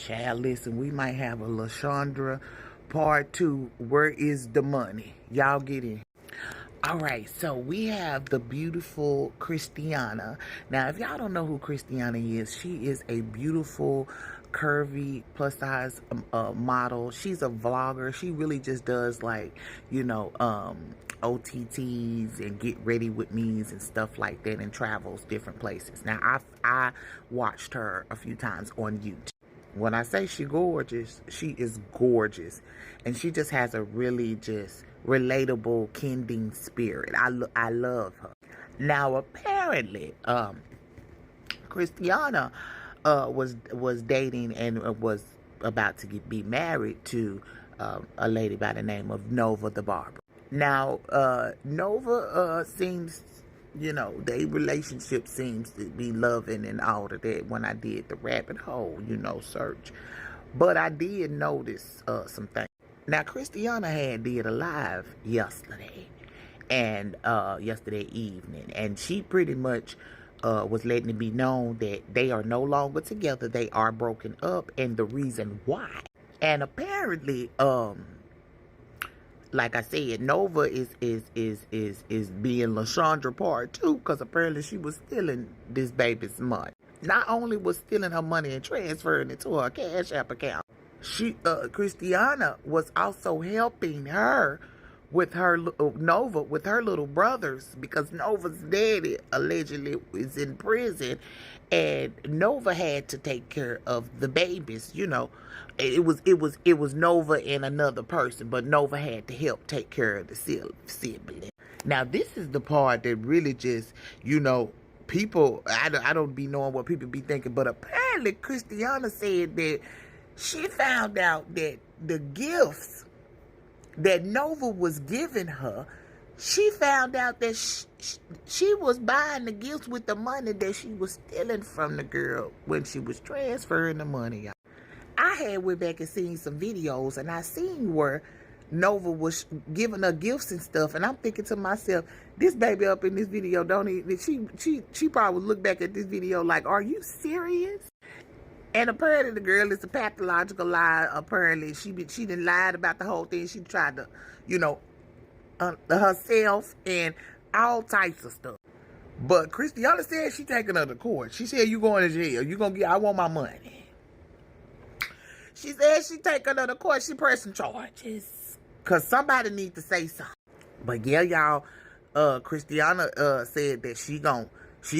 Child, listen, we might have a LaShondra part 2. Where is the money? Y'all get in. All right, so we have the beautiful Christiana. Now, if y'all don't know who Christiana is, she is a beautiful, curvy, plus-size model. She's a vlogger. She really just does, like, you know, OTTs and get ready with me's and stuff like that, and travels different places. Now, I watched her a few times on YouTube. When I say she gorgeous, she is gorgeous. And she just has a really just relatable, kindling spirit. I love her. Now, apparently, Christiana was dating and was about to be married to a lady by the name of Nova the barber. Now, Nova seems, you know, their relationship seems to be loving and all of that when I did the rabbit hole, you know, search. But I did notice some things. Now, Christiana had did a live yesterday, and yesterday evening, and she pretty much was letting it be known that they are no longer together. They are broken up, and the reason why. And apparently, like I said, Nova is being LaShondra part 2, because apparently she was stealing this baby's money. Not only was stealing her money and transferring it to her Cash App account, Christiana was also helping her with her Nova with her little brothers, because Nova's daddy allegedly is in prison, and Nova had to take care of the babies. You know, it was Nova and another person, but Nova had to help take care of the sibling. Now, this is the part that really just, you know, people, I don't be knowing what people be thinking, but apparently Christiana said that she found out that the gifts that Nova was giving her, she found out that she was buying the gifts with the money that she was stealing from the girl when she was transferring the money. I had went back and seen some videos, and I seen where Nova was giving her gifts and stuff, and I'm thinking to myself, this baby up in this video, she probably would look back at this video like, are you serious? And apparently the girl is a pathological liar. Apparently she done lied about the whole thing. She tried to, you know, herself and all types of stuff. But Christiana said she taking her to court. She said, you going to jail. You gonna get, I want my money. She said she taking her to court. She pressing charges. Cause somebody need to say something. But yeah, y'all, Christiana said that she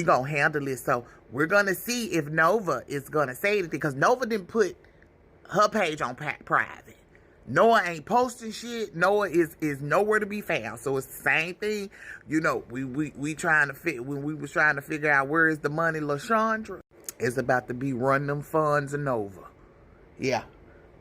gonna handle it. So we're gonna see if Nova is gonna say anything, because Nova didn't put her page on private. Noah ain't posting shit. Noah is nowhere to be found. So it's the same thing. You know, we trying to fit when we was trying to figure out where is the money. LaShondra is about to be running them funds in Nova. Yeah,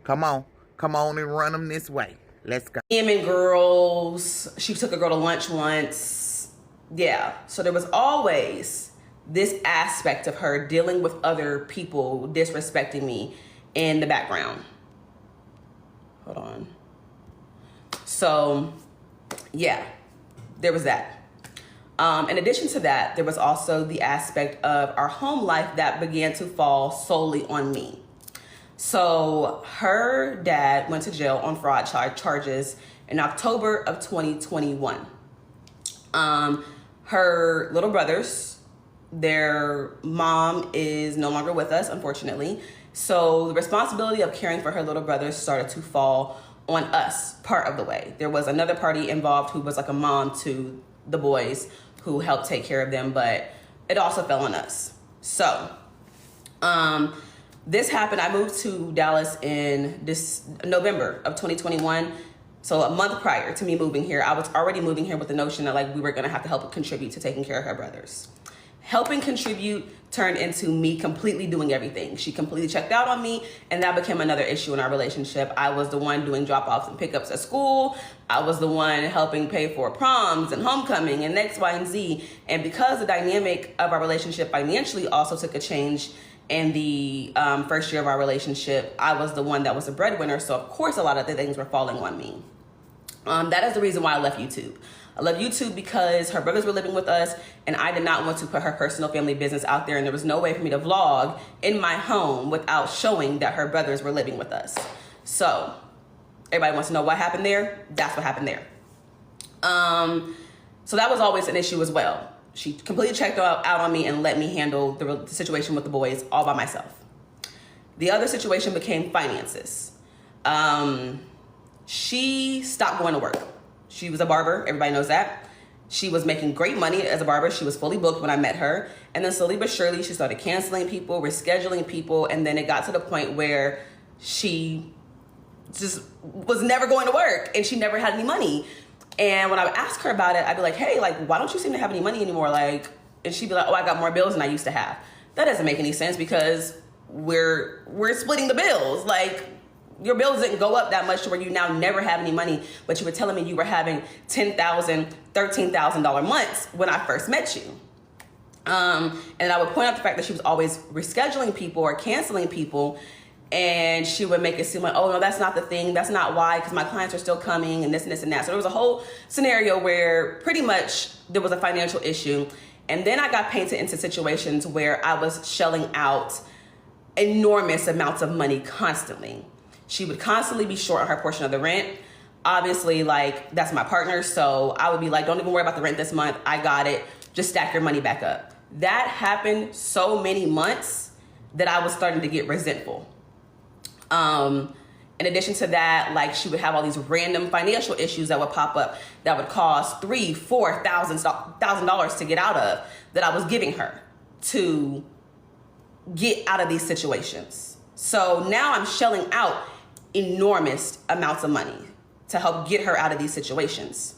come on and run them this way. Let's go. And girls, she took a girl to lunch once. Yeah, so there was always this aspect of her dealing with other people disrespecting me in the background. Hold on. So, yeah, there was that. In addition to that, there was also the aspect of our home life that began to fall solely on me. So her dad went to jail on fraud charges in October of 2021. Her little brothers, their mom is no longer with us, unfortunately. So the responsibility of caring for her little brothers started to fall on us part of the way. There was another party involved who was like a mom to the boys who helped take care of them, but it also fell on us. So this happened. I moved to Dallas in this November of 2021. So a month prior to me moving here, I was already moving here with the notion that like we were gonna have to help contribute to taking care of her brothers. Helping contribute turned into me completely doing everything. She completely checked out on me, and that became another issue in our relationship. I was the one doing drop-offs and pickups at school. I was the one helping pay for proms and homecoming and X, Y, and Z. And because the dynamic of our relationship financially also took a change in the first year of our relationship, I was the one that was the breadwinner. So of course, a lot of the things were falling on me. That is the reason why I left YouTube. I love YouTube because her brothers were living with us and I did not want to put her personal family business out there, and there was no way for me to vlog in my home without showing that her brothers were living with us. So everybody wants to know what happened there. That's what happened there. So that was always an issue as well. She completely checked out on me and let me handle the situation with the boys all by myself. The other situation became finances. She stopped going to work. She was a barber. Everybody knows that. She was making great money as a barber. She was fully booked when I met her. And then slowly but surely, she started canceling people, rescheduling people. And then it got to the point where she just was never going to work and she never had any money. And when I would ask her about it, I'd be like, hey, like, why don't you seem to have any money anymore? Like, and she'd be like, oh, I got more bills than I used to have. That doesn't make any sense because we're splitting the bills. Like, your bills didn't go up that much to where you now never have any money, but you were telling me you were having $10,000, $13,000 months when I first met you. And I would point out the fact that she was always rescheduling people or canceling people, and she would make it seem like, oh no, that's not the thing, that's not why, because my clients are still coming and this and this and that. So there was a whole scenario where pretty much there was a financial issue. And then I got painted into situations where I was shelling out enormous amounts of money constantly. She would constantly be short on her portion of the rent. Obviously, like, that's my partner, so I would be like, don't even worry about the rent this month, I got it, just stack your money back up. That happened so many months that I was starting to get resentful. In addition to that, like, she would have all these random financial issues that would pop up that would cost $3,000-$4,000 to get out of, that I was giving her to get out of these situations. So now I'm shelling out enormous amounts of money to help get her out of these situations.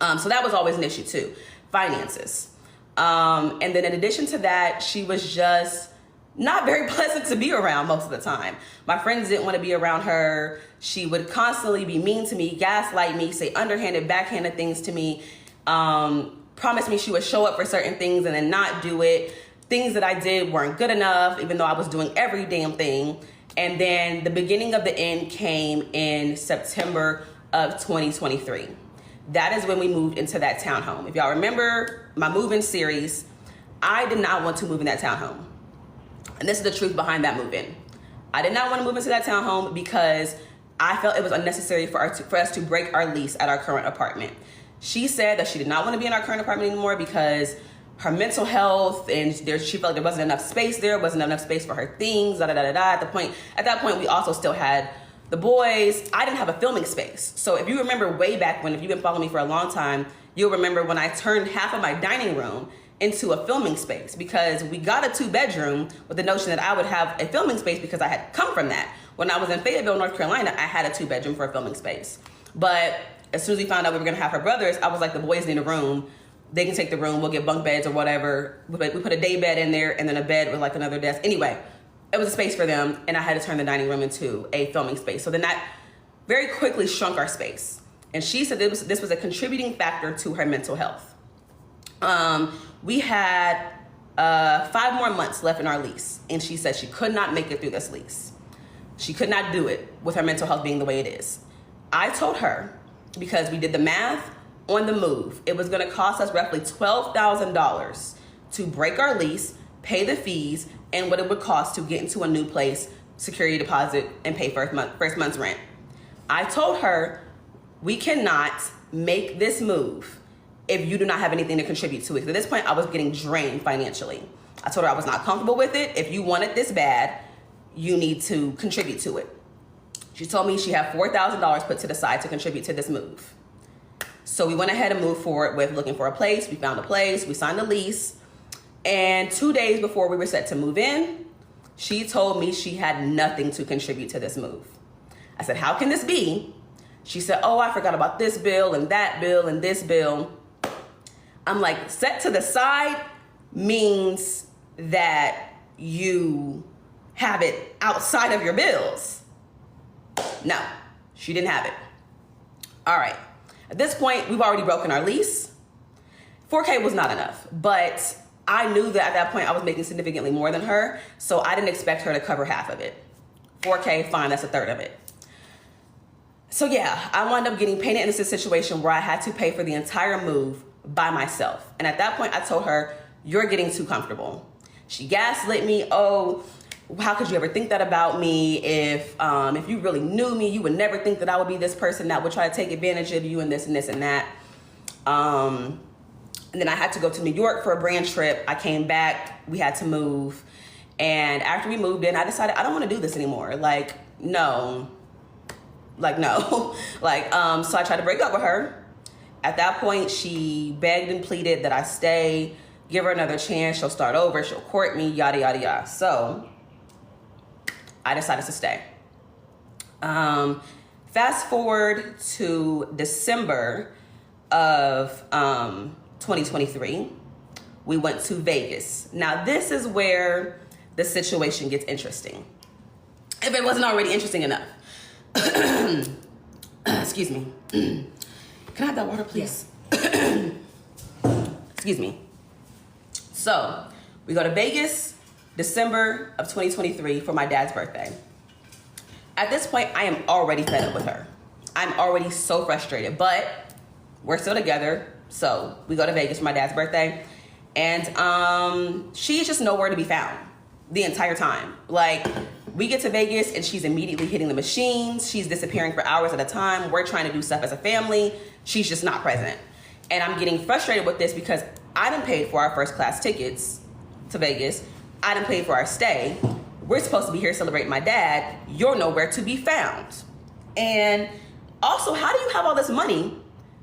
So that was always an issue too, finances. And then in addition to that, she was just not very pleasant to be around most of the time. My friends didn't want to be around her. She would constantly be mean to me, gaslight me, say underhanded, backhanded things to me, promise me she would show up for certain things and then not do it. Things that I did weren't good enough, even though I was doing every damn thing. And then the beginning of the end came in September of 2023. That is when we moved into that townhome. If y'all remember my move-in series, I did not want to move in that townhome. And this is the truth behind that move-in. I did not want to move into that townhome because I felt it was unnecessary for us to break our lease at our current apartment. She said that she did not want to be in our current apartment anymore because her mental health, and she felt like there wasn't enough space there, wasn't enough space for her things, At that point, we also still had the boys. I didn't have a filming space. So if you remember way back when, if you've been following me for a long time, you'll remember when I turned half of my dining room into a filming space, because we got a 2-bedroom with the notion that I would have a filming space because I had come from that. When I was in Fayetteville, North Carolina, I had a 2-bedroom for a filming space. But as soon as we found out we were gonna have her brothers, I was like, the boys need a room. They can take the room, we'll get bunk beds or whatever. We put a day bed in there and then a bed with like another desk. Anyway, it was a space for them, and I had to turn the dining room into a filming space. So then that very quickly shrunk our space. And she said this was a contributing factor to her mental health. We had 5 more months left in our lease, and she said she could not make it through this lease. She could not do it with her mental health being the way it is. I told her, because we did the math on the move, it was going to cost us roughly $12,000 to break our lease, pay the fees, and what it would cost to get into a new place, security deposit, and pay first month's rent. I told her, we cannot make this move if you do not have anything to contribute to it. At this point, I was getting drained financially. I told her I was not comfortable with it. If you want it this bad, you need to contribute to it. She told me she had $4,000 put to the side to contribute to this move. So we went ahead and moved forward with looking for a place. We found a place, we signed a lease. And 2 days before we were set to move in, she told me she had nothing to contribute to this move. I said, how can this be? She said, oh, I forgot about this bill and that bill and this bill. I'm like, set to the side means that you have it outside of your bills. No, she didn't have it. All right. At this point, we've already broken our lease. $4K was not enough, but I knew that at that point I was making significantly more than her, so I didn't expect her to cover half of it. $4K, fine, that's a third of it. So yeah, I wound up getting painted into a situation where I had to pay for the entire move by myself. And at that point I told her, you're getting too comfortable. She gaslit me. Oh, how could you ever think that about me? If you really knew me, you would never think that I would be this person that would try to take advantage of you and this and this and that. And then I had to go to New York for a brand trip. I came back, we had to move. And after we moved in, I decided I don't want to do this anymore. Like, no. So I tried to break up with her. At that point, she begged and pleaded that I stay, give her another chance, she'll start over, she'll court me, yada, yada, yada. So I decided to stay. Fast forward to December of 2023, we went to Vegas. Now this is where the situation gets interesting, if it wasn't already interesting enough. Excuse me. Can I have that water, please? Yeah. Excuse me. So we go to Vegas, December of 2023 for my dad's birthday. At this point, I am already fed up with her. I'm already so frustrated, but we're still together. So we go to Vegas for my dad's birthday, and she's just nowhere to be found the entire time. Like, we get to Vegas and she's immediately hitting the machines. She's disappearing for hours at a time. We're trying to do stuff as a family. She's just not present. And I'm getting frustrated with this because I done paid for our first class tickets to Vegas. I done paid for our stay. We're supposed to be here celebrating my dad. You're nowhere to be found. And also, how do you have all this money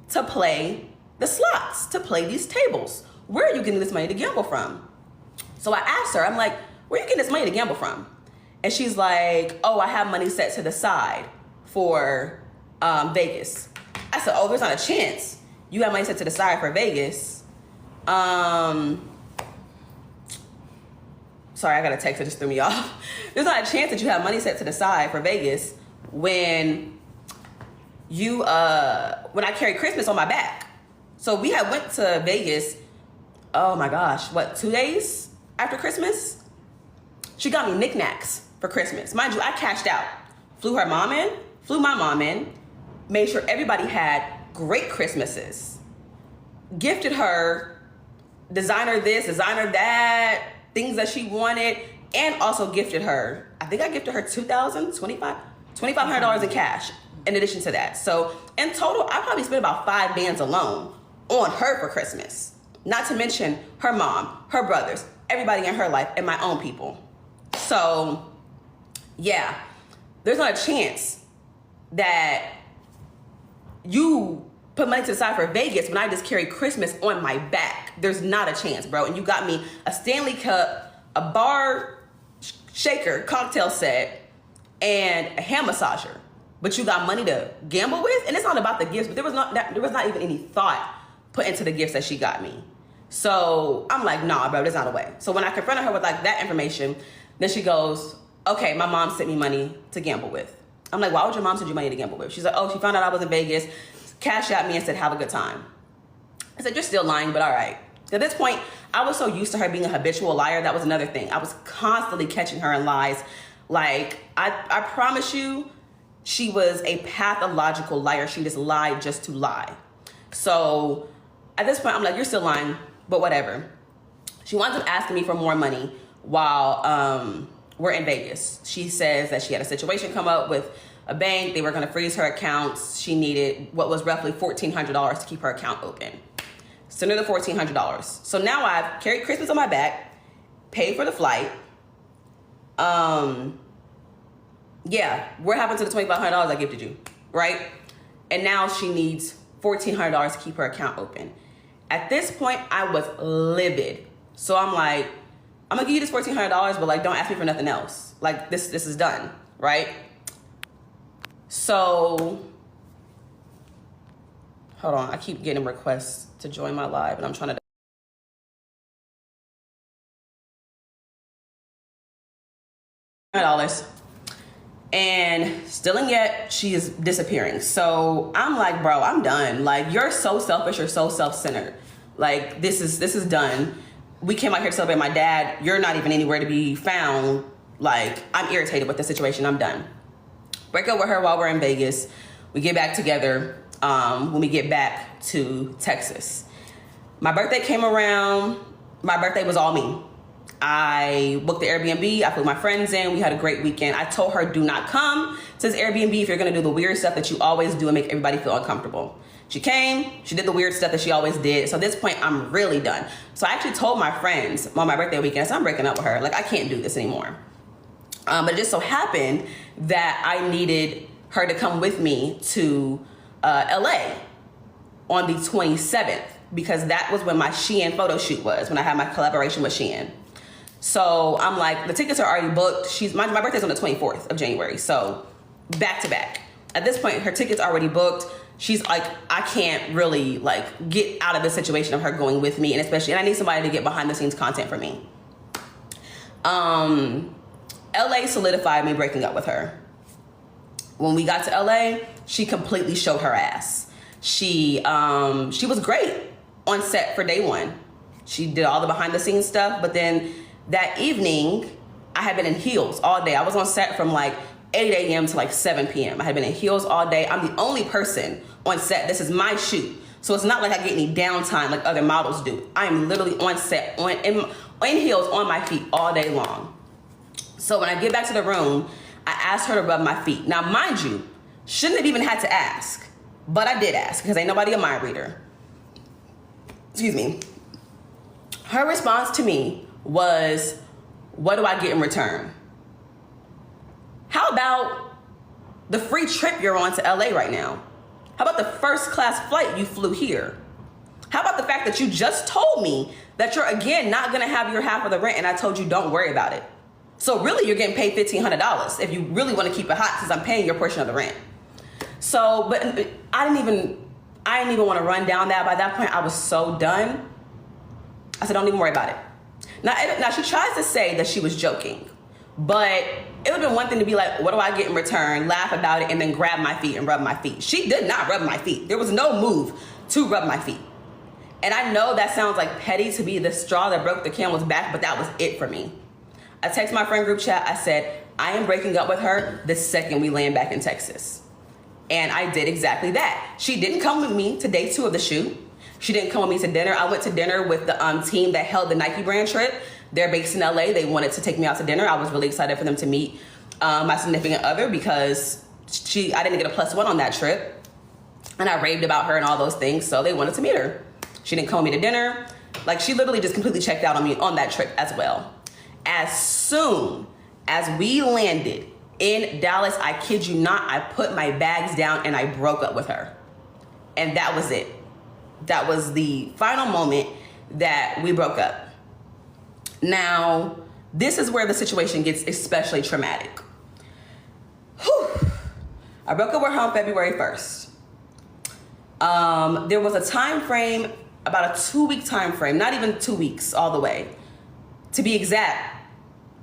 to play the slots, to play these tables? Where are you getting this money to gamble from? So I asked her, I'm like, where are you getting this money to gamble from? And she's like, oh, I have money set to the side for Vegas. I said, oh, there's not a chance you have money set to the side for Vegas. Sorry, I got a text that just threw me off. There's not a chance that you have money set to the side for Vegas when you, when I carry Christmas on my back. So we had went to Vegas, oh my gosh, what, 2 days after Christmas? She got me knickknacks for Christmas. Mind you, I cashed out. Flew my mom in, made sure everybody had great Christmases. Gifted her designer this, designer that, things that she wanted, and also gifted her, I think I gifted her $2,500 in cash in addition to that. So in total, I probably spent about 5 bands alone on her for Christmas. Not to mention her mom, her brothers, everybody in her life, and my own people. So yeah, there's not a chance that you put money to the side for Vegas when I just carry Christmas on my back. There's not a chance, bro. And you got me a Stanley Cup, a bar shaker cocktail set, and a hand massager. But you got money to gamble with? And it's not about the gifts, but there was not even any thought put into the gifts that she got me. So I'm like, nah, bro, there's not a way. So when I confronted her with like that information, then she goes, okay, my mom sent me money to gamble with. I'm like, why would your mom send you money to gamble with? She's like, oh, she found out I was in Vegas, cashed out me and said, have a good time. I said, you're still lying, but all right. At this point, I was so used to her being a habitual liar. That was another thing. I was constantly catching her in lies. Like, I promise you, she was a pathological liar. She just lied just to lie. So at this point, I'm like, you're still lying, but whatever. She winds up asking me for more money while we're in Vegas. She says that she had a situation come up with a bank. They were going to freeze her accounts. She needed what was roughly $1,400 to keep her account open. Send her the $1,400. So now I've carried Christmas on my back, paid for the flight. Yeah, we're having to the $2,500 I gifted you, right? And now she needs $1,400 to keep her account open. At this point, I was livid. So I'm like, I'm gonna give you this $1,400, but like, don't ask me for nothing else. Like, this is done, right? So, hold on, I keep getting requests to join my live, and I'm trying to $100. And still and yet she is disappearing. So I'm like, bro, I'm done. Like, you're so selfish, you're so self-centered. Like, this is done. We came out here to celebrate my dad. You're not even anywhere to be found. Like, I'm irritated with the situation. I'm done. Break up with her while we're in Vegas. We get back together when we get back to Texas. My birthday came around. My birthday was all me. I booked the Airbnb. I put my friends in. We had a great weekend. I told her, do not come to this Airbnb if you're going to do the weird stuff that you always do and make everybody feel uncomfortable. She came. She did the weird stuff that she always did. So at this point, I'm really done. So I actually told my friends on my birthday weekend, so I'm breaking up with her. Like, I can't do this anymore. But it just so happened that I needed her to come with me to LA on the 27th, because that was when my Shein photo shoot was, when I had my collaboration with Shein. So I'm like, the tickets are already booked. My birthday's on the 24th of January, so back to back. At this point, her ticket's already booked. She's like, I can't really like get out of the situation of her going with me, and I need somebody to get behind the scenes content for me. LA solidified me breaking up with her. When we got to LA, she completely showed her ass. She was great on set for day one. She did all the behind the scenes stuff, but then that evening, I had been in heels all day. I was on set from like 8 a.m. to like 7 p.m. I had been in heels all day. I'm the only person on set. This is my shoot. So it's not like I get any downtime like other models do. I am literally on set, in heels, on my feet all day long. So when I get back to the room, I asked her to rub my feet. Now, mind you, shouldn't have even had to ask, but I did ask because ain't nobody a mind reader. Excuse me. Her response to me was, what do I get in return? How about the free trip you're on to LA right now? How about the first class flight you flew here? How about the fact that you just told me that you're again not gonna have your half of the rent, and I told you don't worry about it? So really you're getting paid $1,500 if you really wanna keep it hot, since I'm paying your portion of the rent. So, but I didn't even wanna run down that. By that point, I was so done. I said, don't even worry about it. Now she tries to say that she was joking, but it would have been one thing to be like, what do I get in return? Laugh about it and then grab my feet and rub my feet. She did not rub my feet. There was no move to rub my feet. And I know that sounds like petty to be the straw that broke the camel's back, but that was it for me. I texted my friend group chat. I said, I am breaking up with her the second we land back in Texas. And I did exactly that. She didn't come with me to day 2 of the shoot. She didn't come with me to dinner. I went to dinner with the team that held the Nike brand trip. They're based in LA. They wanted to take me out to dinner. I was really excited for them to meet my significant other, because I didn't get a +1 on that trip. And I raved about her and all those things, so they wanted to meet her. She didn't come with me to dinner. Like, she literally just completely checked out on me on that trip as well. As soon as we landed in Dallas, I kid you not, I put my bags down and I broke up with her. And that was it. That was the final moment that we broke up. Now, this is where the situation gets especially traumatic. Whew. I broke up with her on February 1st. There was a time frame, about a 2-week time frame, not even 2 weeks all the way, to be exact,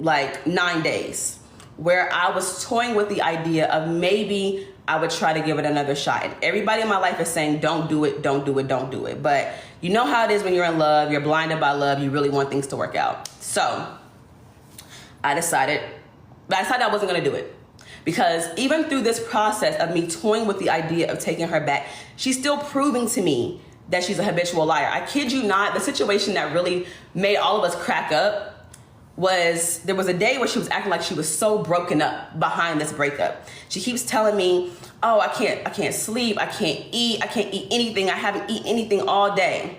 like 9 days, where I was toying with the idea of maybe I would try to give it another shot. And everybody in my life is saying, don't do it, don't do it, don't do it. But you know how it is when you're in love, you're blinded by love, you really want things to work out. So I decided I wasn't gonna do it. Because even through this process of me toying with the idea of taking her back, she's still proving to me that she's a habitual liar. I kid you not, the situation that really made all of us crack up was, there was a day where she was acting like she was so broken up behind this breakup. She keeps telling me, oh, I can't sleep, I can't eat anything, I haven't eaten anything all day.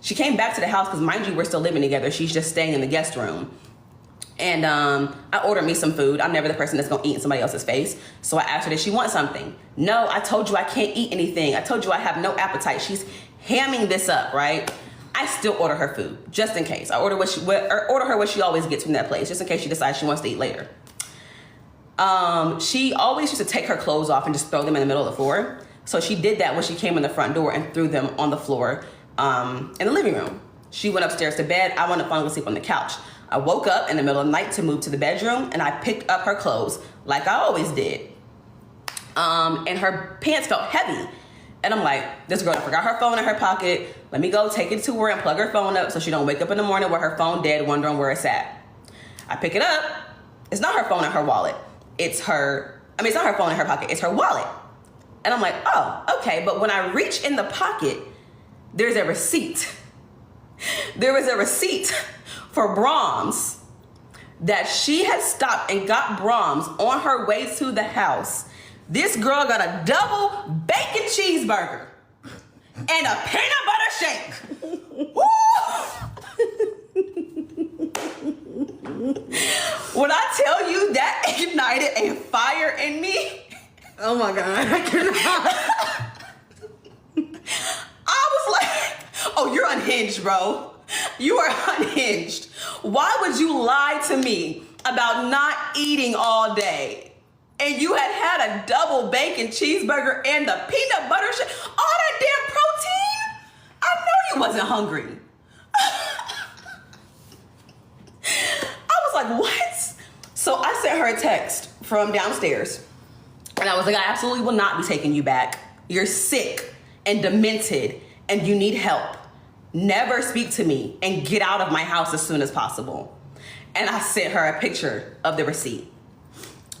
She came back to the house, because mind you, we're still living together. She's just staying in the guest room. And I ordered me some food. I'm never the person that's gonna eat in somebody else's face. So I asked her, did she want something? No, I told you I can't eat anything. I told you I have no appetite. She's hamming this up, right? I still order her food, just in case. I order her what she always gets from that place, just in case she decides she wants to eat later. She always used to take her clothes off and just throw them in the middle of the floor. So she did that when she came in the front door and threw them on the floor in the living room. She went upstairs to bed. I went to finally sleep on the couch. I woke up in the middle of the night to move to the bedroom, and I picked up her clothes like I always did. And her pants felt heavy. And I'm like, this girl forgot her phone in her pocket. Let me go take it to her and plug her phone up so she don't wake up in the morning with her phone dead, wondering where it's at. I pick it up. It's not her phone in her wallet. It's not her phone in her pocket. It's her wallet. And I'm like, oh, okay. But when I reach in the pocket, there's a receipt. There was a receipt for Brahms that she had stopped and got Brahms on her way to the house. This girl got a double bacon cheeseburger and a peanut butter shake. When I tell you that ignited a fire in me. Oh my God, I cannot. I was like, oh, you're unhinged, bro. You are unhinged. Why would you lie to me about not eating all day? And you had a double bacon cheeseburger and the peanut butter shake, all that damn protein? I know you wasn't hungry. I was like, what? So I sent her a text from downstairs. And I was like, I absolutely will not be taking you back. You're sick and demented and you need help. Never speak to me and get out of my house as soon as possible. And I sent her a picture of the receipt.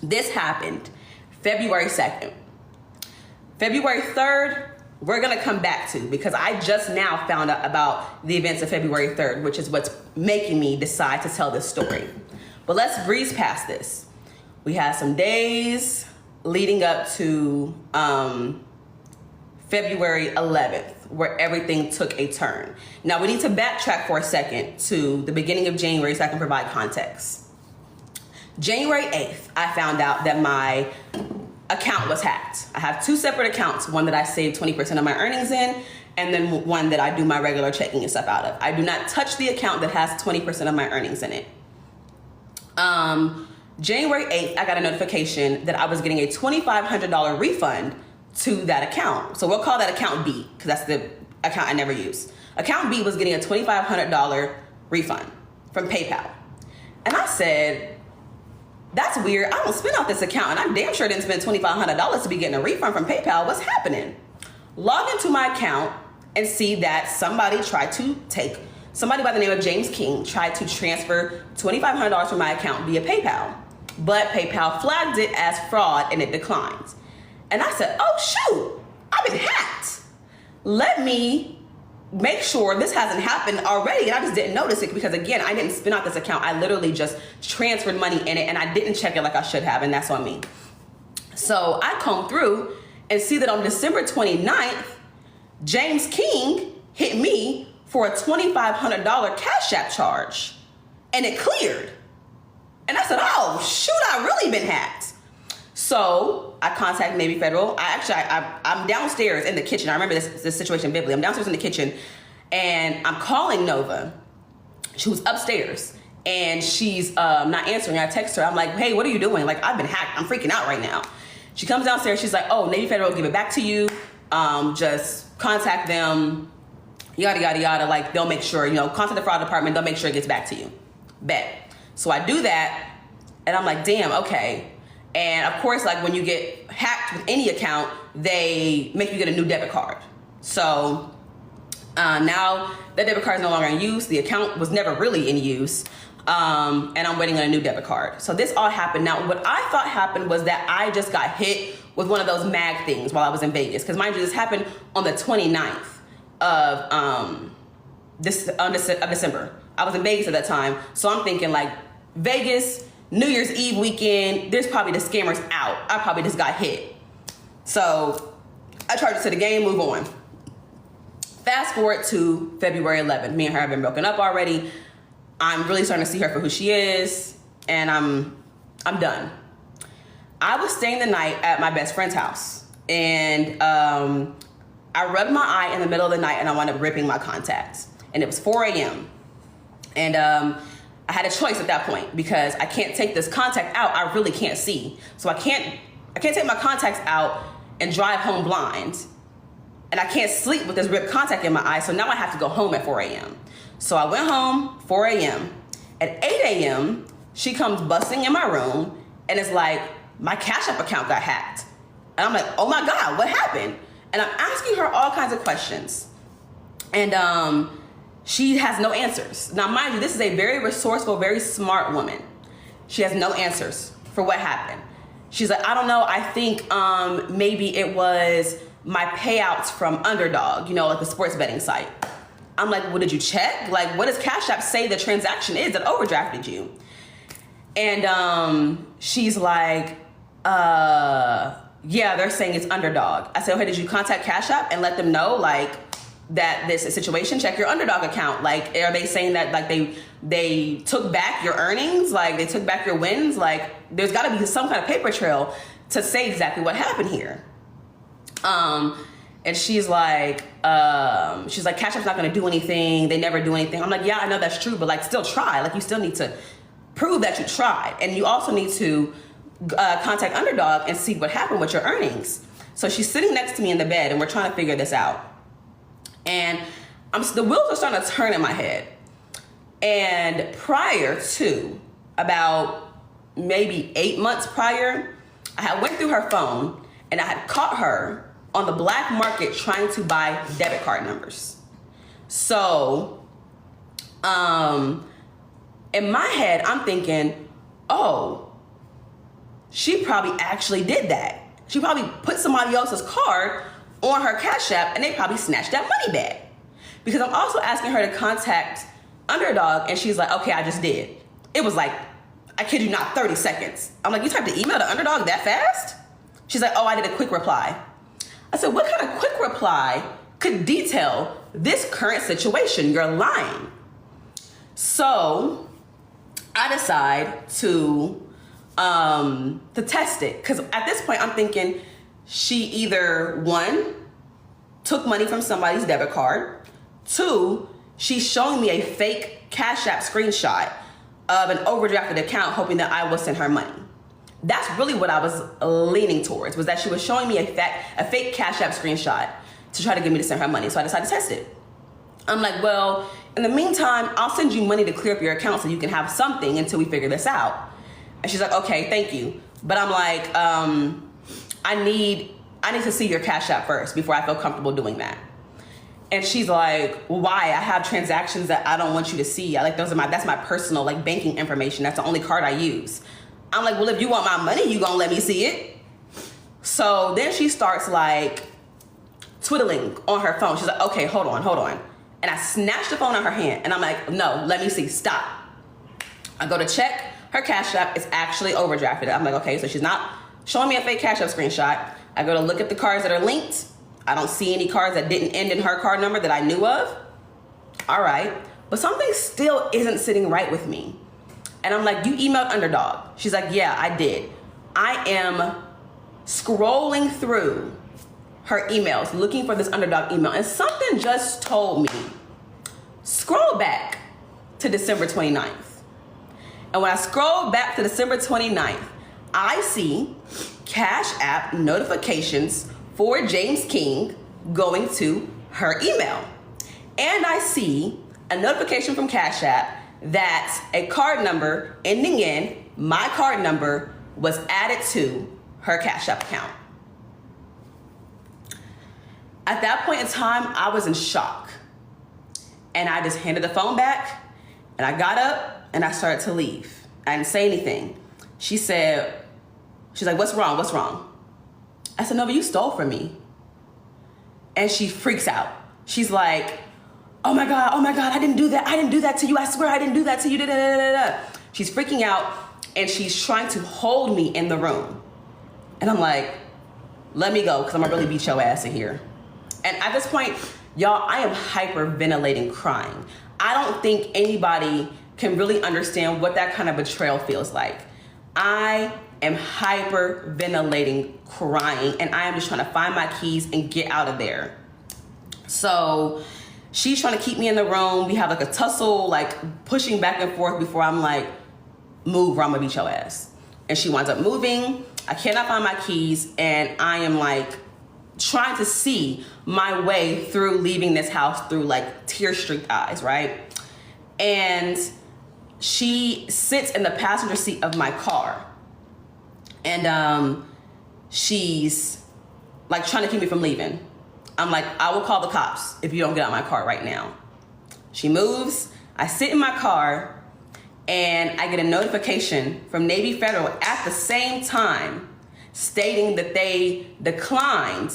This happened February 2nd. February 3rd, we're gonna come back to, because I just now found out about the events of February 3rd, which is what's making me decide to tell this story. But let's breeze past this. We had some days leading up to February 11th, where everything took a turn. Now we need to backtrack for a second to the beginning of January so I can provide context. January 8th, I found out that my account was hacked. I have two separate accounts, one that I save 20% of my earnings in, and then one that I do my regular checking and stuff out of. I do not touch the account that has 20% of my earnings in it. January 8th, I got a notification that I was getting a $2,500 refund to that account. So we'll call that account B, because that's the account I never use. Account B was getting a $2,500 refund from PayPal. And I said, that's weird. I don't spend off this account, and I damn sure didn't spend $2,500 to be getting a refund from PayPal. What's happening? Log into my account and see that somebody by the name of James King tried to transfer $2,500 from my account via PayPal. But PayPal flagged it as fraud and it declined. And I said, oh shoot, I've been hacked. Let me make sure this hasn't happened already. And I just didn't notice it because, again, I didn't spin out this account. I literally just transferred money in it and I didn't check it like I should have, and that's on me. So I comb through and see that on December 29th, James King hit me for a $2,500 Cash App charge, and it cleared. And I said, oh shoot, I really been hacked. So I contacted Navy Federal. I'm downstairs in the kitchen. I remember this situation vividly. I'm downstairs in the kitchen and I'm calling Nova. She was upstairs and she's not answering. I text her. I'm like, hey, what are you doing? Like, I've been hacked. I'm freaking out right now. She comes downstairs. She's like, oh, Navy Federal will give it back to you. Just contact them, yada, yada, yada. Like, they'll make sure, contact the fraud department. They'll make sure it gets back to you. Bet. So I do that and I'm like, damn, okay. And of course, like when you get hacked with any account, they make you get a new debit card. So now that debit card is no longer in use. The account was never really in use. And I'm waiting on a new debit card. So this all happened. Now, what I thought happened was that I just got hit with one of those mag things while I was in Vegas. Because mind you, this happened on the 29th of December. I was in Vegas at that time. So I'm thinking like Vegas, New Year's Eve weekend, there's probably the scammers out. I probably just got hit. So I charged it to the game, move on. Fast forward to February 11th. Me and her have been broken up already. I'm really starting to see her for who she is, and I'm done. I was staying the night at my best friend's house, and I rubbed my eye in the middle of the night, and I wound up ripping my contacts. And it was 4 a.m. And I had a choice at that point because I can't take this contact out. I really can't see. So I can't take my contacts out and drive home blind. And I can't sleep with this ripped contact in my eye. So now I have to go home at 4 a.m. So I went home 4 a.m. At 8 a.m., she comes busting in my room and it's like, my Cash App account got hacked. And I'm like, oh my God, what happened? And I'm asking her all kinds of questions. And she has no answers. Now, mind you, this is a very resourceful, very smart woman. She has no answers for what happened. She's like, I don't know. I think maybe it was my payouts from Underdog, you know, like the sports betting site. I'm like, well, did you check? Like, what does Cash App say the transaction is that overdrafted you? And she's like, yeah, they're saying it's Underdog. I said, okay, did you contact Cash App and let them know, like, that this is a situation? Check your Underdog account. Like, are they saying that, like, they took back your earnings? Like, they took back your wins? Like, there's got to be some kind of paper trail to say exactly what happened here. And she's like, Cash App's not going to do anything. They never do anything. I'm like, yeah, I know that's true, but, like, still try. Like, you still need to prove that you tried. And you also need to contact Underdog and see what happened with your earnings. So she's sitting next to me in the bed, and we're trying to figure this out. And the wheels are starting to turn in my head. And prior to, about maybe 8 months prior, I had went through her phone and I had caught her on the black market trying to buy debit card numbers. So, in my head, I'm thinking, oh, she probably actually did that. She probably put somebody else's card on her Cash App and they probably snatched that money back. Because I'm also asking her to contact Underdog, and she's like, okay, I just did. It was like, I kid you not, 30 seconds. I'm like, you typed an email to Underdog that fast? She's like, oh, I did a quick reply. I said, what kind of quick reply could detail this current situation? You're lying. So I decide to test it. Because at this point, I'm thinking she either, one, took money from somebody's debit card. Two, she's showing me a fake Cash App screenshot of an overdrafted account, hoping that I will send her money. That's really what I was leaning towards, was that she was showing me a fake Cash App screenshot to try to get me to send her money. So I decided to test it. I'm like, well, in the meantime, I'll send you money to clear up your account so you can have something until we figure this out. And she's like, okay, thank you. But I'm like, I need to see your Cash App first before I feel comfortable doing that. And she's like, well, why? I have transactions that I don't want you to see. That's my personal, like, banking information. That's the only card I use. I'm like, well, if you want my money, you gonna let me see it? So then she starts, like, twiddling on her phone. She's like, okay, hold on. And I snatched the phone out of her hand, and I'm like, no, let me see, stop. I go to check her Cash App. It's actually overdrafted. I'm like, okay, so she's not showing me a fake Cash App screenshot. I go to look at the cards that are linked. I don't see any cards that didn't end in her card number that I knew of. All right, but something still isn't sitting right with me. And I'm like, you emailed Underdog? She's like, yeah, I did. I am scrolling through her emails, looking for this Underdog email, and something just told me, scroll back to December 29th. And when I scroll back to December 29th, I see Cash App notifications for James King going to her email. And I see a notification from Cash App that a card number ending in my card number was added to her Cash App account. At that point in time, I was in shock. And I just handed the phone back, and I got up and I started to leave. I didn't say anything. She's like, what's wrong? I said, Nova, you stole from me. And she freaks out. She's like, oh my God, I didn't do that to you. I swear I didn't do that to you. Da, da, da, da, da. She's freaking out, and she's trying to hold me in the room. And I'm like, let me go, because I'm gonna really beat your ass in here. And at this point, y'all, I am hyperventilating, crying. I don't think anybody can really understand what that kind of betrayal feels like. I am hyperventilating, crying, and I am just trying to find my keys and get out of there. So she's trying to keep me in the room. We have like a tussle, like pushing back and forth before I'm like, move or I'm gonna beat your ass. And she winds up moving. I cannot find my keys, and I am like trying to see my way through leaving this house through like tear-streaked eyes, right? And she sits in the passenger seat of my car, and she's like trying to keep me from leaving. I'm like, I will call the cops if you don't get out of my car right now. She moves. I sit in my car, and I get a notification from Navy Federal at the same time stating that they declined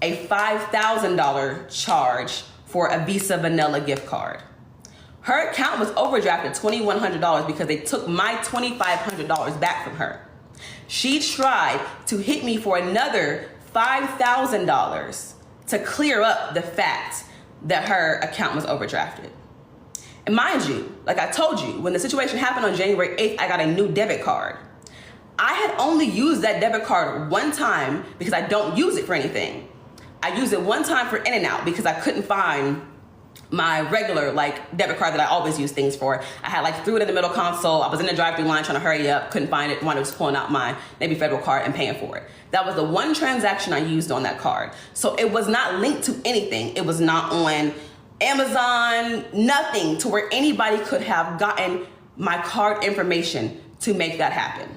a $5,000 charge for a Visa Vanilla gift card. Her account was overdrafted $2,100 because they took my $2,500 back from her. She tried to hit me for another $5,000 to clear up the fact that her account was overdrafted. And mind you, like I told you, when the situation happened on January 8th, I got a new debit card. I had only used that debit card one time because I don't use it for anything. I used it one time for in and out because I couldn't find my regular debit card that I always use things for. I had threw it in the middle console. I was in the drive-thru line trying to hurry up, couldn't find it, wanted to just pulling out my Navy Federal card and paying for it. That was the one transaction I used on that card. So it was not linked to anything. It was not on Amazon, nothing to where anybody could have gotten my card information to make that happen.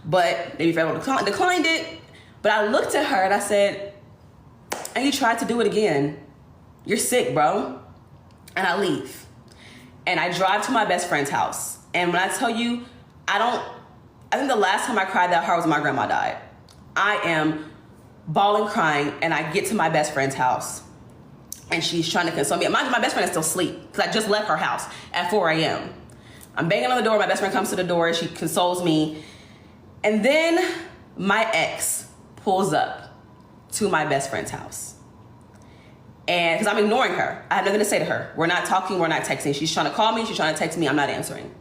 But Navy Federal declined it. But I looked at her and I said, and you tried to do it again. You're sick, bro. And I leave. And I drive to my best friend's house. And when I tell you, I think the last time I cried that hard was when my grandma died. I am bawling, crying, and I get to my best friend's house. And she's trying to console me. Mind you, my best friend is still asleep because I just left her house at 4 a.m. I'm banging on the door. My best friend comes to the door. She consoles me. And then my ex pulls up to my best friend's house. And because I'm ignoring her. I have nothing to say to her. We're not talking. We're not texting. She's trying to call me. She's trying to text me. I'm not answering.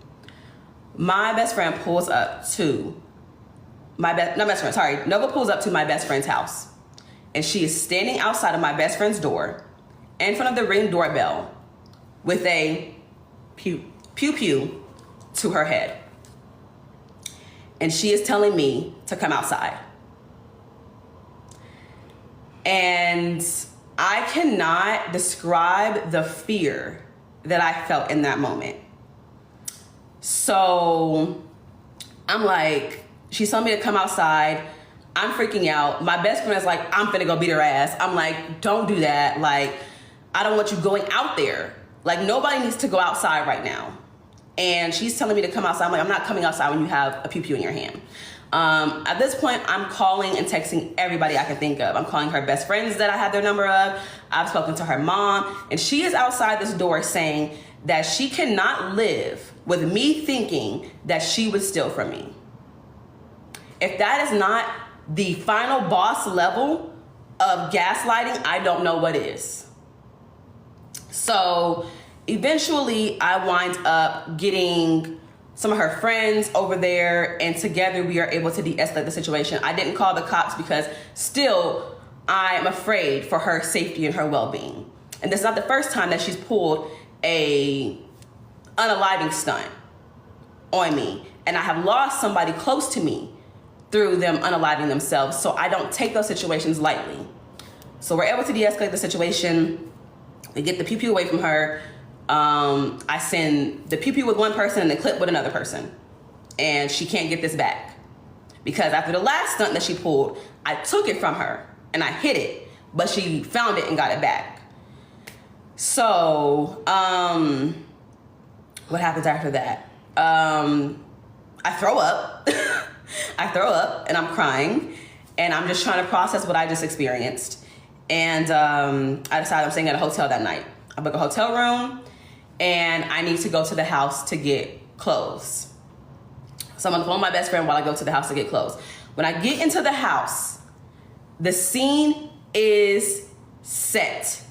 My best friend pulls up to Nova pulls up to my best friend's house. And she is standing outside of my best friend's door in front of the Ring doorbell with a pew pew to her head. And she is telling me to come outside. And I cannot describe the fear that I felt in that moment. So I'm like, she's telling me to come outside. I'm freaking out. My best friend is like, I'm finna go beat her ass. I'm like, don't do that. I don't want you going out there. Nobody needs to go outside right now. And she's telling me to come outside. I'm like, I'm not coming outside when you have a pew-pew in your hand. At this point, I'm calling and texting everybody I can think of. I'm calling her best friends that I have their number of. I've spoken to her mom. And she is outside this door saying that she cannot live with me thinking that she would steal from me. If that is not the final boss level of gaslighting, I don't know what is. So eventually I wind up getting some of her friends over there, and together we are able to de-escalate the situation. I didn't call the cops because still I'm afraid for her safety and her well-being. And this is not the first time that she's pulled a unaliving stunt on me. And I have lost somebody close to me through them unaliving themselves. So I don't take those situations lightly. So we're able to de-escalate the situation. We get the pew-pew away from her. I send the pew-pew with one person and the clip with another person. And she can't get this back. Because after the last stunt that she pulled, I took it from her and I hid it, but she found it and got it back. So, what happens after that? I throw up. I throw up and I'm crying and I'm just trying to process what I just experienced. And I decided I'm staying at a hotel that night. I book a hotel room and I need to go to the house to get clothes. So I'm on the phone with my best friend while I go to the house to get clothes. When I get into the house, the scene is set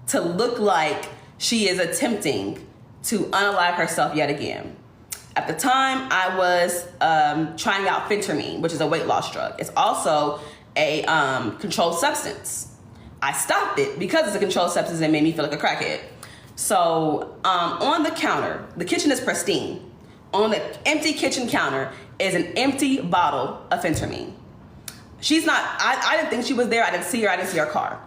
to look like she is attempting to unalive herself yet again. At the time, I was trying out phentermine, which is a weight loss drug. It's also a controlled substance. I stopped it because it's a controlled substance and it made me feel like a crackhead. So on the counter, the kitchen is pristine. On the empty kitchen counter is an empty bottle of phentermine. She's not, I didn't think she was there. I didn't see her. I didn't see her car.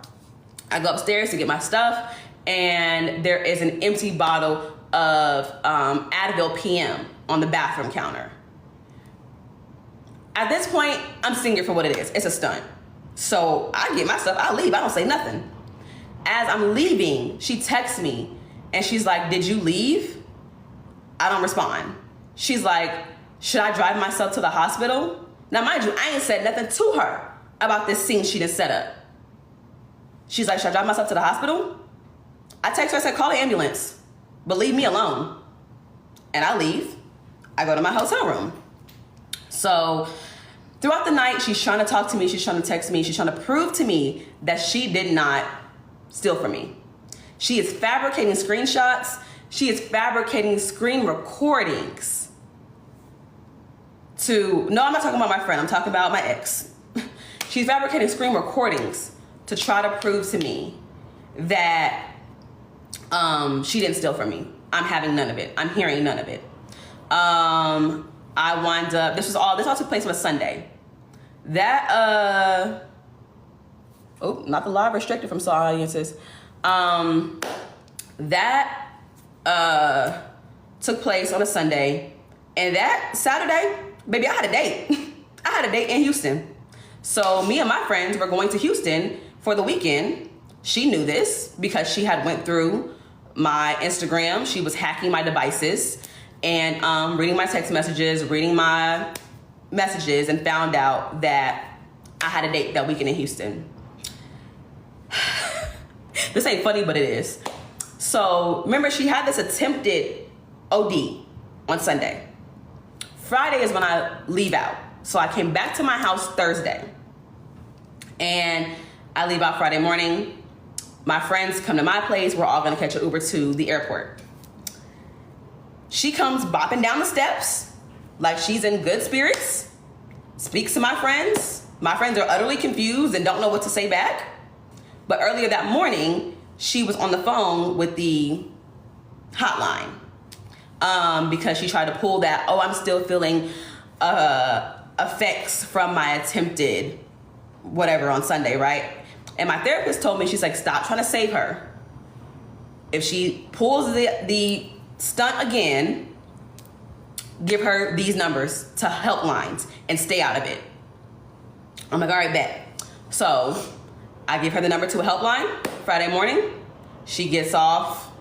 I go upstairs to get my stuff and there is an empty bottle of Advil PM on the bathroom counter. At this point, I'm seeing it for what it is. It's a stunt. So I get my stuff, I leave, I don't say nothing. As I'm leaving, she texts me and she's like, did you leave? I don't respond. She's like, should I drive myself to the hospital? Now, mind you, I ain't said nothing to her about this scene she done set up. She's like, should I drive myself to the hospital? I text her, I said, call the ambulance, but leave me alone. And I leave. I go to my hotel room. So throughout the night, she's trying to talk to me. She's trying to text me. She's trying to prove to me that she did not steal from me. She is fabricating screenshots. She is fabricating screen recordings no, I'm not talking about my friend. I'm talking about my ex. She's fabricating screen recordings to try to prove to me that she didn't steal from me. I'm having none of it. I'm hearing none of it. I wind up, this all took place on a Sunday. That, not the live restricted from Saw audiences. That took place on a Sunday. And that Saturday, baby, I had a date. I had a date in Houston. So me and my friends were going to Houston for the weekend. She knew this because she had went through my Instagram. She was hacking my devices and reading my text messages, reading my messages, and found out that I had a date that weekend in Houston. This ain't funny, but it is. So remember, she had this attempted OD on Sunday. Friday is when I leave out. So I came back to my house Thursday. And I leave out Friday morning. My friends come to my place. We're all gonna catch an Uber to the airport. She comes bopping down the steps like she's in good spirits, speaks to my friends. My friends are utterly confused and don't know what to say back. But earlier that morning, she was on the phone with the hotline because she tried to pull that, I'm still feeling effects from my attempted whatever on Sunday, right? And my therapist told me, she's like, stop trying to save her. If she pulls the stunt again, give her these numbers to helplines and stay out of it. I'm like, all right, bet. So I give her the number to a helpline Friday morning. She gets off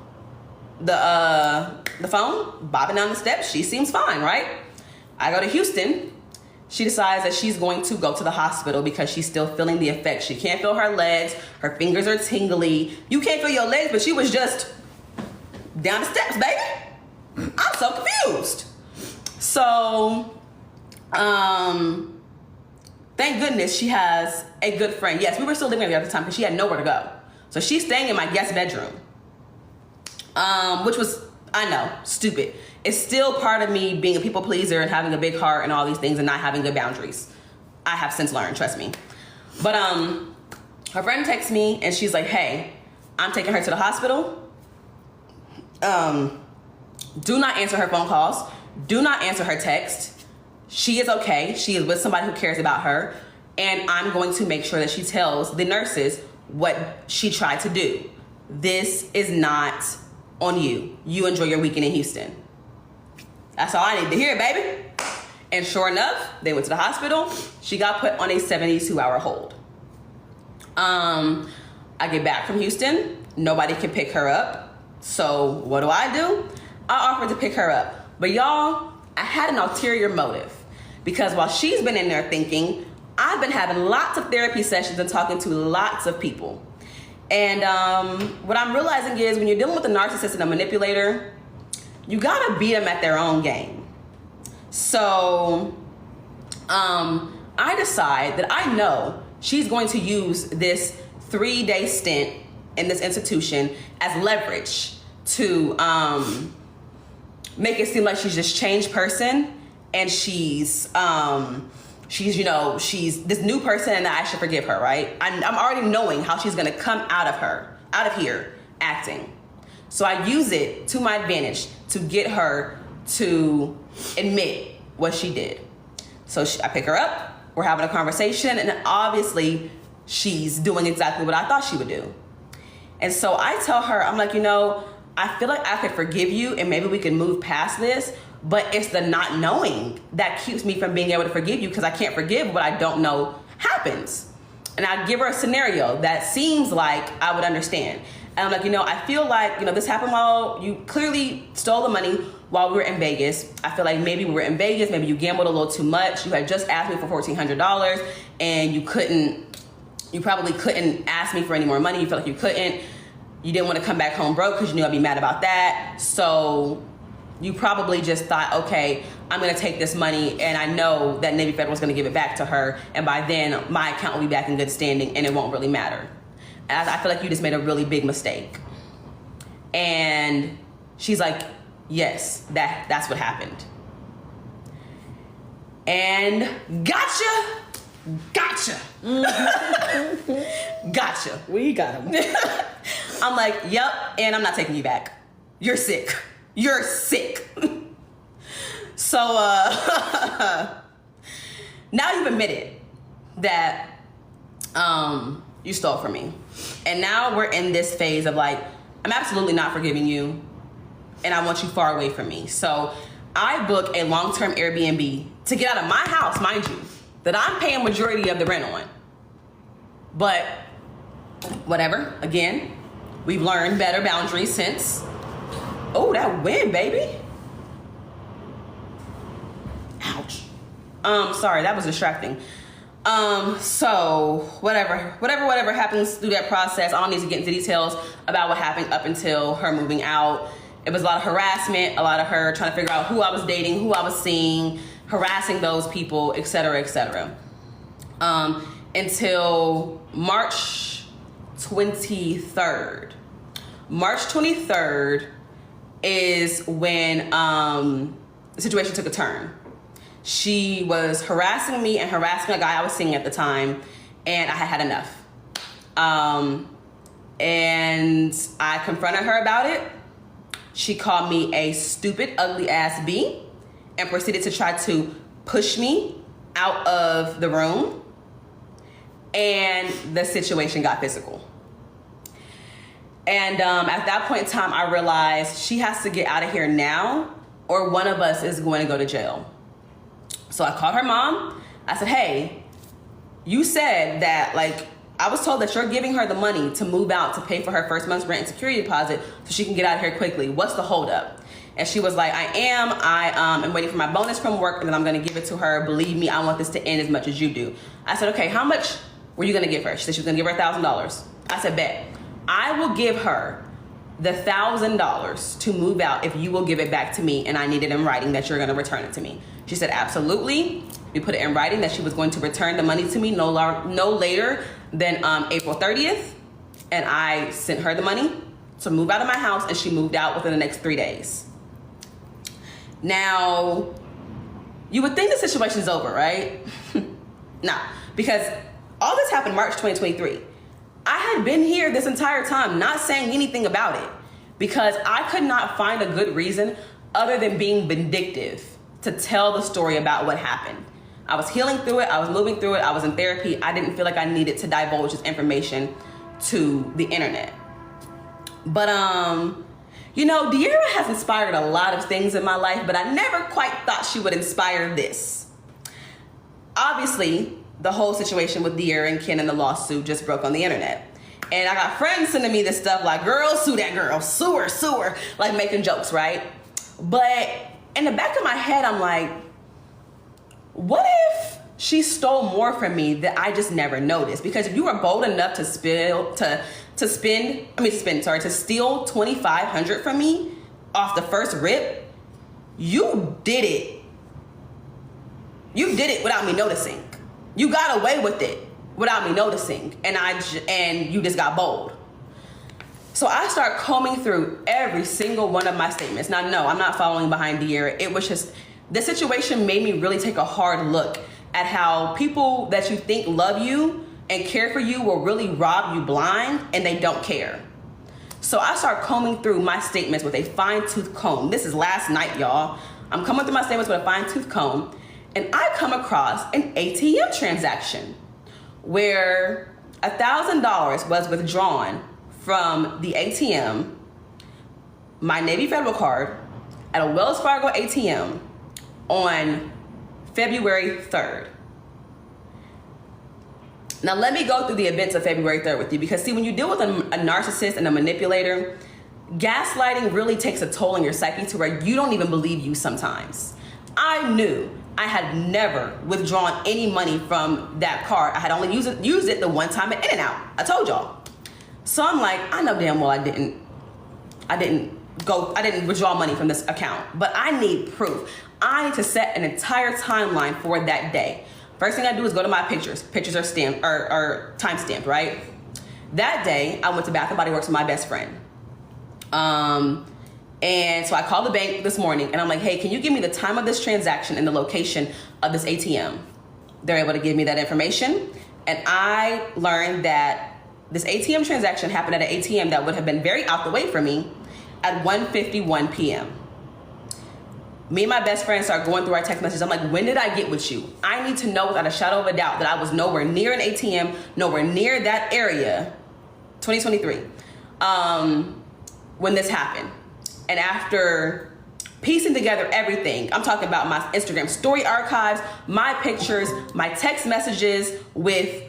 the phone, bobbing down the steps. She seems fine, right? I go to Houston. She decides that she's going to go to the hospital because she's still feeling the effects. She can't feel her legs. Her fingers are tingly. You can't feel your legs, but she was just down the steps, baby. I'm so confused. So, thank goodness she has a good friend. Yes, we were still living together at the time because she had nowhere to go. So she's staying in my guest bedroom, which was, I know, stupid. It's still part of me being a people pleaser and having a big heart and all these things and not having good boundaries. I have since learned, trust me. But her friend texts me and she's like, hey, I'm taking her to the hospital. Do not answer her phone calls. Do not answer her text. She is okay. She is with somebody who cares about her. And I'm going to make sure that she tells the nurses what she tried to do. This is not on you. You enjoy your weekend in Houston. That's all I need to hear, baby. And sure enough, they went to the hospital. She got put on a 72-hour hold. I get back from Houston. Nobody can pick her up. So what do? I offered to pick her up. But y'all, I had an ulterior motive. Because while she's been in there thinking, I've been having lots of therapy sessions and talking to lots of people. And what I'm realizing is when you're dealing with a narcissist and a manipulator, you gotta beat them at their own game. So I decide that I know she's going to use this 3-day stint in this institution as leverage to make it seem like she's this changed person and she's this new person and I should forgive her, right? I'm already knowing how she's gonna come out of here acting. So I use it to my advantage to get her to admit what she did. So I pick her up, we're having a conversation, and obviously she's doing exactly what I thought she would do. And so I tell her, I'm like, I feel like I could forgive you and maybe we can move past this, but it's the not knowing that keeps me from being able to forgive you because I can't forgive what I don't know happens. And I give her a scenario that seems like I would understand. And I'm like, I feel like, this happened while you clearly stole the money while we were in Vegas. I feel like maybe we were in Vegas, maybe you gambled a little too much. You had just asked me for $1,400 and you probably couldn't ask me for any more money. You felt like you couldn't. You didn't want to come back home broke because you knew I'd be mad about that. So you probably just thought, okay, I'm going to take this money and I know that Navy Federal is going to give it back to her. And by then my account will be back in good standing and it won't really matter. And I feel like you just made a really big mistake. And she's like, yes, that's what happened. And gotcha. Gotcha. We got him. I'm like, yep, and I'm not taking you back. You're sick. So now you've admitted that you stole from me. And now we're in this phase of like, I'm absolutely not forgiving you and I want you far away from me. So I book a long-term Airbnb to get out of my house, mind you, that I'm paying majority of the rent on. But whatever, again, we've learned better boundaries since. Oh, that wind, baby. Ouch. Sorry, that was distracting. So whatever happens through that process, I don't need to get into details about what happened up until her moving out. It was a lot of harassment, a lot of her trying to figure out who I was dating, who I was seeing, harassing those people, etc., etc. Until March 23rd. March 23rd is when the situation took a turn. She was harassing me and harassing a guy I was seeing at the time, and I had enough. And I confronted her about it. She called me a stupid, ugly ass B and proceeded to try to push me out of the room. And the situation got physical. And at that point in time, I realized she has to get out of here now or one of us is going to go to jail. So I called her mom. I said, hey, you said that, like, I was told that you're giving her the money to move out to pay for her first month's rent and security deposit so she can get out of here quickly. What's the holdup? And she was like, I am waiting for my bonus from work and then I'm going to give it to her. Believe me, I want this to end as much as you do. I said, okay, how much were you going to give her? She said she was going to give her $1,000. I said, bet. I will give her the $1,000 to move out if you will give it back to me and I need it in writing that you're going to return it to me. She said, absolutely. We put it in writing that she was going to return the money to me no later than April 30th. And I sent her the money to move out of my house and she moved out within the next 3 days. Now, you would think the situation's over, right? No, because all this happened March 2023. I had been here this entire time not saying anything about it because I could not find a good reason other than being vindictive to tell the story about what happened. I was healing through it. I was moving through it. I was in therapy. I didn't feel like I needed to divulge this information to the internet. But, you know, De'Ara has inspired a lot of things in my life, but I never quite thought she would inspire this. Obviously, the whole situation with De'Ara and Ken and the lawsuit just broke on the internet. And I got friends sending me this stuff like, girl, sue that girl, sue her, like making jokes, right? But in the back of my head, I'm like, what if she stole more from me that I just never noticed? Because if you were bold enough to steal $2,500 from me off the first rip, you did it. You did it without me noticing. You got away with it without me noticing, and you just got bold. So I start combing through every single one of my statements. Now, no, I'm not following behind De'Ara. It was just, the situation made me really take a hard look at how people that you think love you and care for you will really rob you blind, and they don't care. So I start combing through my statements with a fine-tooth comb. This is last night, y'all. I'm combing through my statements with a fine-tooth comb, and I come across an ATM transaction where $1,000 was withdrawn from the ATM, my Navy Federal card, at a Wells Fargo ATM on February 3rd. Now let me go through the events of February 3rd with you, because see, when you deal with a narcissist and a manipulator, gaslighting really takes a toll on your psyche to where you don't even believe you sometimes. I knew I had never withdrawn any money from that card. I had only used it the one time at In-N-Out. I told y'all. So I'm like, I know damn well I didn't withdraw money from this account, but I need proof. I need to set an entire timeline for that day. First thing I do is go to my pictures. Pictures are stamped or time stamped, right? That day, I went to Bath & Body Works with my best friend. And so I called the bank this morning and I'm like, hey, can you give me the time of this transaction and the location of this ATM? They're able to give me that information. And I learned that this ATM transaction happened at an ATM that would have been very out the way for me at 1:51 p.m. Me and my best friend start going through our text messages. I'm like, when did I get with you? I need to know without a shadow of a doubt that I was nowhere near an ATM, nowhere near that area, 2023, when this happened. And after piecing together everything, I'm talking about my Instagram story archives, my pictures, my text messages with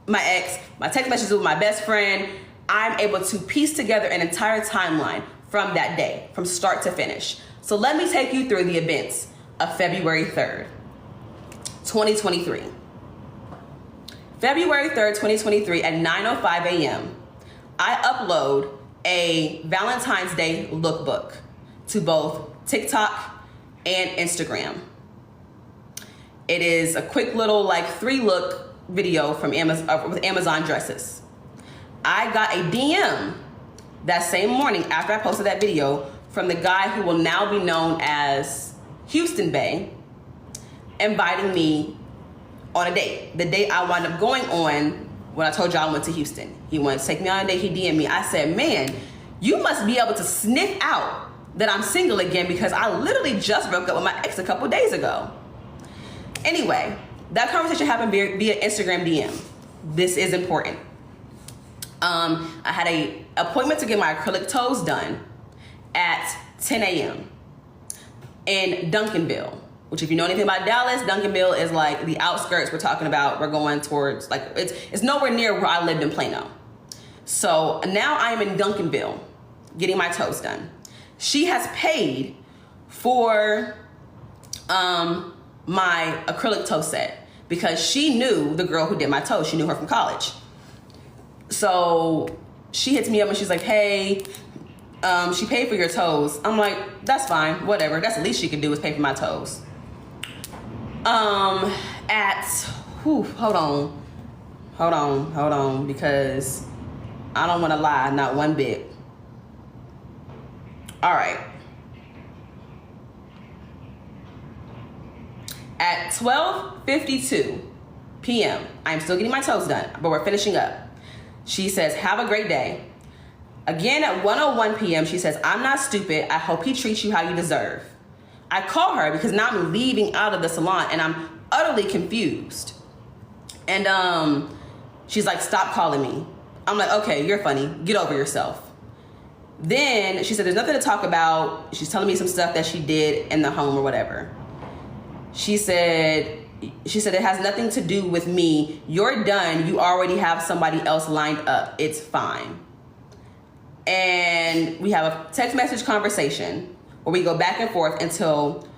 my ex, my text messages with my best friend, I'm able to piece together an entire timeline from that day, from start to finish. So let me take you through the events of February 3rd, 2023. February 3rd, 2023 at 9:05 a.m., I upload a Valentine's Day lookbook to both TikTok and Instagram. It is a quick little 3-look video from Amazon with Amazon dresses. I got a DM that same morning after I posted that video from the guy who will now be known as Houston Bay, inviting me on a date. The date I wound up going on when I told y'all I went to Houston. He wanted to take me on a date. He DM'd me. I said, man, you must be able to sniff out that I'm single again because I literally just broke up with my ex a couple days ago. Anyway, that conversation happened via Instagram DM. This is important. I had an appointment to get my acrylic toes done at 10 a.m. in Duncanville, which if you know anything about Dallas, Duncanville is like the outskirts. We're talking about, we're going towards, it's nowhere near where I lived in Plano. So now I'm in Duncanville getting my toes done. She has paid for my acrylic toe set because she knew the girl who did my toes. She knew her from college. So she hits me up and she's like, hey, she paid for your toes. I'm like, that's fine, whatever. That's the least she could do is pay for my toes. Hold on, because I don't want to lie, not one bit. All right. At 12:52 p.m., I'm still getting my toes done, but we're finishing up. She says, have a great day. Again, at 1:01 p.m., she says, I'm not stupid. I hope he treats you how you deserve. I call her because now I'm leaving out of the salon and I'm utterly confused. And she's like, stop calling me. I'm like, okay, you're funny. Get over yourself. Then she said, there's nothing to talk about. She's telling me some stuff that she did in the home or whatever. She said it has nothing to do with me. You're done. You already have somebody else lined up. It's fine. And we have a text message conversation where we go back and forth until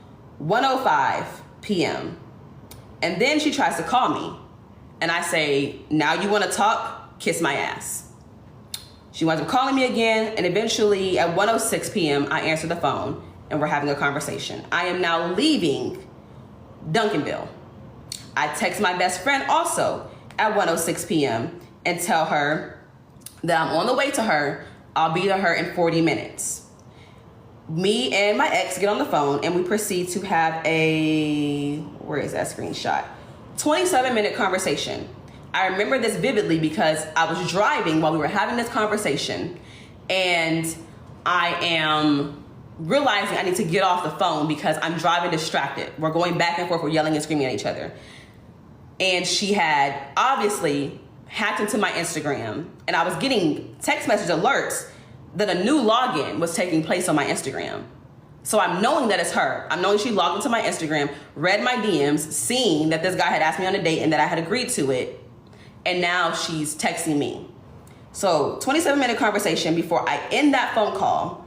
1:05 p.m. And then she tries to call me. And I say, now you want to talk? Kiss my ass. She winds up calling me again. And eventually at 1:06 p.m., I answer the phone and we're having a conversation. I am now leaving Duncanville. I text my best friend also at 1:06 p.m. and tell her that I'm on the way to her. I'll be to her in 40 minutes. Me and my ex get on the phone and we proceed to have where is that screenshot? 27-minute conversation. I remember this vividly because I was driving while we were having this conversation and I am realizing I need to get off the phone because I'm driving distracted. We're going back and forth, we're yelling and screaming at each other. And she had obviously hacked into my Instagram and I was getting text message alerts that a new login was taking place on my Instagram. So I'm knowing that it's her. I'm knowing she logged into my Instagram, read my DMs, seeing that this guy had asked me on a date and that I had agreed to it. And now she's texting me. So 27-minute conversation. Before I end that phone call,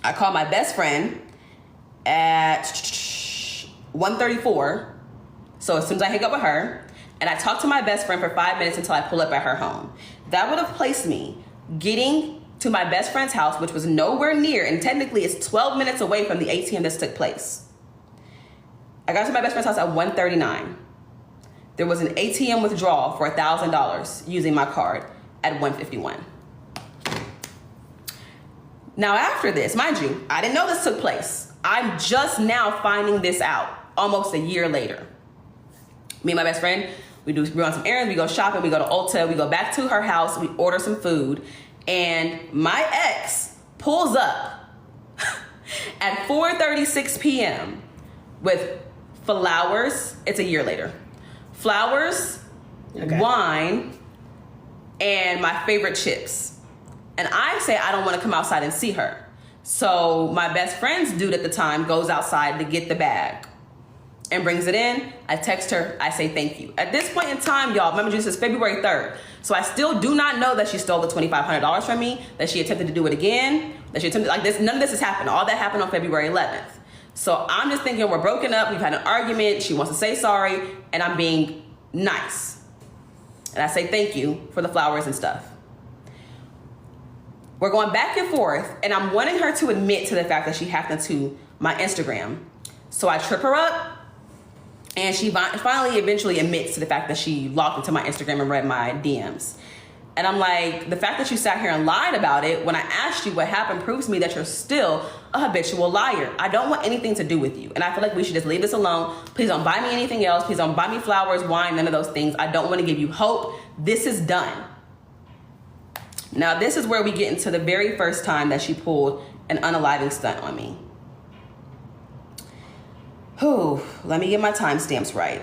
I call my best friend at 1:34. So as soon as I hang up with her, and I talk to my best friend for 5 minutes until I pull up at her home. That would have placed me getting to my best friend's house, which was nowhere near, and technically it's 12 minutes away from the ATM this took place. I got to my best friend's house at 1:39. There was an ATM withdrawal for $1,000 using my card at 1:51. Now after this, mind you, I didn't know this took place. I'm just now finding this out almost a year later. Me and my best friend, we run some errands, we go shopping, we go to Ulta, we go back to her house, we order some food, and my ex pulls up at 4:36 p.m. with flowers. It's a year later. Flowers, wine, and my favorite chips. And I say I don't want to come outside and see her. So my best friend's dude at the time goes outside to get the bag and brings it in. I text her, I say thank you. At this point in time, y'all, remember this is February 3rd. So I still do not know that she stole the $2,500 from me, that she attempted to do it again, that she attempted, like this, none of this has happened. All that happened on February 11th. So I'm just thinking we're broken up, we've had an argument, she wants to say sorry, and I'm being nice. And I say thank you for the flowers and stuff. We're going back and forth, and I'm wanting her to admit to the fact that she hacked into my Instagram. So I trip her up, and she finally eventually admits to the fact that she logged into my Instagram and read my DMs. And I'm like, the fact that you sat here and lied about it when I asked you what happened proves to me that you're still a habitual liar. I don't want anything to do with you. And I feel like we should just leave this alone. Please don't buy me anything else. Please don't buy me flowers, wine, none of those things. I don't want to give you hope. This is done. Now, this is where we get into the very first time that she pulled an unaliving stunt on me. Let me get my timestamps right.